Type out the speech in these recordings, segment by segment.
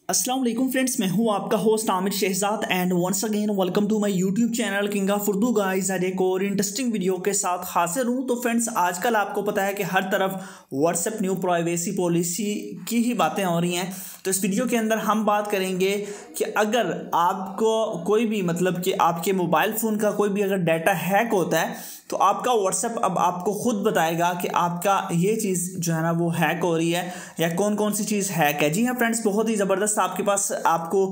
अस्सलाम वालेकुम फ्रेंड्स, मैं हूं आपका host Aamir Shahzad and once again welcome to my YouTube channel king of Urdu guys. आज एक और इंटरेस्टिंग वीडियो के साथ हाजिर हूं। तो फ्रेंड्स, आजकल आपको पता है कि हर तरफ व्हाट्सएप न्यू प्राइवेसी पॉलिसी की ही बातें हो रही हैं। तो इस वीडियो के अंदर हम बात करेंगे कि अगर आपको कोई भी कि आपके मोबाइल फ़ोन का कोई भी अगर डाटा हैक होता है तो आपका व्हाट्सएप अब आपको खुद बताएगा कि आपका ये चीज़ जो है ना वो हैक हो रही है या कौन कौन सी चीज़ हैक है। जी हाँ फ्रेंड्स, बहुत ही ज़बरदस्त आपके पास आपको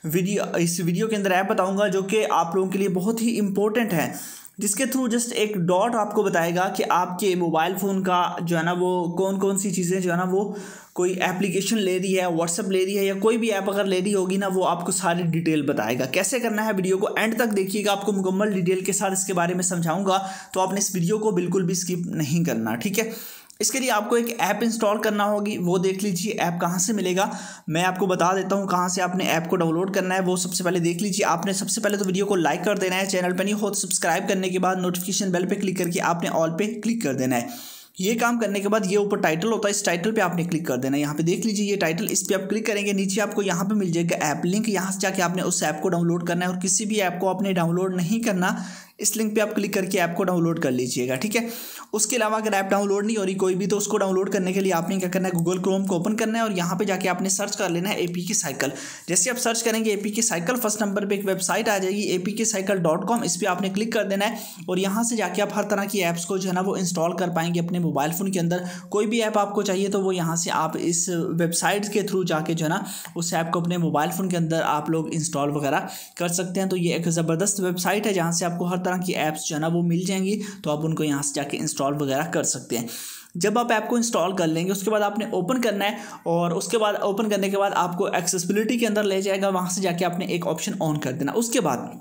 इस वीडियो के अंदर ऐप बताऊंगा जो कि आप लोगों के लिए बहुत ही इंपॉर्टेंट है, जिसके थ्रू जस्ट एक डॉट आपको बताएगा कि आपके मोबाइल फ़ोन का जो है ना वो कौन कौन सी चीज़ें जो है ना वो कोई एप्लीकेशन ले रही है, व्हाट्सएप ले रही है या कोई भी ऐप अगर ले रही होगी ना, वो आपको सारी डिटेल बताएगा। कैसे करना है, वीडियो को एंड तक देखिएगा, आपको मुकम्मल डिटेल के साथ इसके बारे में समझाऊंगा। तो आपने इस वीडियो को बिल्कुल भी स्किप नहीं करना, ठीक है। इसके लिए आपको एक ऐप इंस्टॉल करना होगी, वो देख लीजिए ऐप कहाँ से मिलेगा। मैं आपको बता देता हूँ कहाँ से आपने ऐप को डाउनलोड करना है, वो सबसे पहले देख लीजिए। आपने सबसे पहले तो वीडियो को लाइक कर देना है, चैनल पर नहीं हो तो सब्सक्राइब करने के बाद नोटिफिकेशन बेल पे क्लिक करके आपने ऑल पे क्लिक कर देना है। ये काम करने के बाद ये ऊपर टाइटल होता है, इस टाइटल पे आपने क्लिक कर देना है। यहाँ पे देख लीजिए ये टाइटल, इस पे आप क्लिक करेंगे, नीचे आपको यहाँ पे मिल जाएगा ऐप लिंक। यहाँ से जाके आपने उस ऐप को डाउनलोड करना है और किसी भी ऐप को आपने डाउनलोड नहीं करना, इस लिंक पे आप क्लिक करके ऐप को डाउनलोड कर लीजिएगा, ठीक है। उसके अलावा अगर ऐप डाउनलोड नहीं हो रही कोई भी, तो उसको डाउनलोड करने के लिए आपने क्या करना है, गूगल क्रोम को ओपन करना है और यहाँ पे जाके आपने सर्च कर लेना है APK साइकिल। जैसे आप सर्च करेंगे APK साइकिल, फर्स्ट नंबर पे एक वेबसाइट आ जाएगी apkcycle.com, इस पर आपने क्लिक कर देना है और यहाँ से जाके आप हर तरह की ऐप्स को जो है ना वो इंस्टॉल कर पाएंगे अपने मोबाइल फ़ोन के अंदर। कोई भी ऐप आपको चाहिए तो वो यहाँ से आप इस वेबसाइट के थ्रू जाके जो है ना उस ऐप को अपने मोबाइल फ़ोन के अंदर आप लोग इंस्टॉल वगैरह कर सकते हैं। तो ये एक ज़बरदस्त वेबसाइट है जहाँ से आपको हर तरह की ऐप्स जो है ना वो मिल जाएंगी, तो आप उनको यहाँ से जाके इंस्टॉल वगैरह कर सकते हैं। जब आप ऐप को इंस्टॉल कर लेंगे उसके बाद आपने ओपन करना है और उसके बाद ओपन करने के बाद आपको एक्सेसिबिलिटी के अंदर ले जाएगा, वहाँ से जाके आपने एक ऑप्शन ऑन कर देना। उसके बाद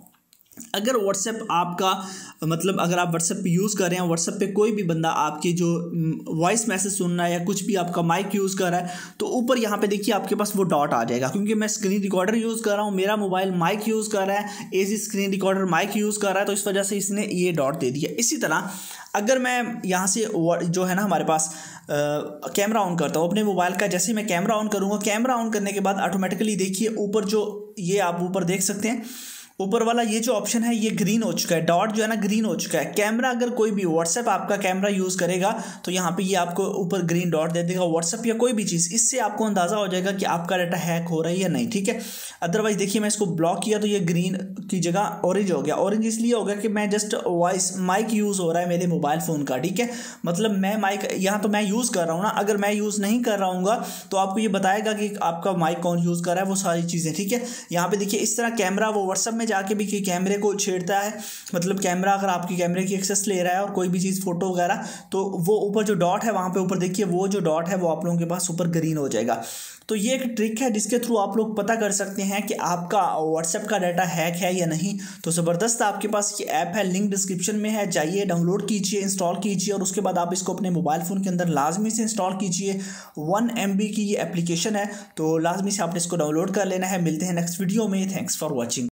अगर व्हाट्सएप आपका अगर आप व्हाट्सएप पे यूज़ कर रहे हैं, व्हाट्सएप पे कोई भी बंदा आपकी जो वॉइस मैसेज सुन रहा है या कुछ भी आपका माइक यूज़ कर रहा है, तो ऊपर यहाँ पे देखिए आपके पास वो डॉट आ जाएगा। क्योंकि मैं स्क्रीन रिकॉर्डर यूज़ कर रहा हूँ, मेरा मोबाइल माइक यूज़ कर रहा है, एजी स्क्रीन रिकॉर्डर माइक यूज़ कर रहा है, तो इस वजह से इसने ये डॉट दे दिया। इसी तरह अगर मैं यहाँ से जो है ना हमारे पास कैमरा ऑन करता हूँ अपने मोबाइल का, जैसे मैं कैमरा ऑन करूँगा, कैमरा ऑन करने के बाद ऑटोमेटिकली देखिए ऊपर जो ये आप ऊपर देख सकते हैं, ऊपर वाला ये जो ऑप्शन है ये ग्रीन हो चुका है, डॉट जो है ना ग्रीन हो चुका है। कैमरा अगर कोई भी व्हाट्सएप आपका कैमरा यूज़ करेगा तो यहाँ पे ये आपको ऊपर ग्रीन डॉट दे देगा, व्हाट्सएप या कोई भी चीज़, इससे आपको अंदाज़ा हो जाएगा कि आपका डाटा हैक हो रहा है या नहीं, ठीक है। अदरवाइज देखिए मैं इसको ब्लॉक किया तो ये ग्रीन की जगह ऑरेंज हो गया। ऑरेंज इसलिए हो गया कि मैं जस्ट वॉइस माइक यूज़ हो रहा है मेरे मोबाइल फ़ोन का, ठीक है। मैं माइक यहाँ तो मैं यूज़ कर रहा हूँ ना, अगर मैं यूज़ नहीं कर रहा हूँ तो आपको ये बताएगा कि आपका माइक कौन यूज़ कर रहा है, वो सारी चीज़ें, ठीक है। यहाँ पे देखिए इस तरह कैमरा वो व्हाट्सएप में जाके भी कैमरे को छेड़ता है, कैमरा अगर आपकी कैमरे की एक्सेस ले रहा है और कोई भी चीज़ फोटो वगैरह, तो वो ऊपर जो डॉट है वहाँ पे ऊपर देखिए वो जो डॉट है वो आप लोगों के पास ऊपर ग्रीन हो जाएगा। तो ये एक ट्रिक है जिसके थ्रू आप लोग पता कर सकते हैं कि आपका व्हाट्सएप का डाटा हैक है या नहीं। तो ज़बरदस्त आपके पास ये ऐप है, लिंक डिस्क्रिप्शन में है, जाइए डाउनलोड कीजिए, इंस्टॉल कीजिए और उसके बाद आप इसको अपने मोबाइल फ़ोन के अंदर लाजमी से इंस्टॉल कीजिए। 1 MB की ये एप्लीकेशन है, तो लाजमी से आपने इसको डाउनलोड कर लेना है। मिलते हैं नेक्स्ट वीडियो में, थैंक्स फॉर वॉचिंग।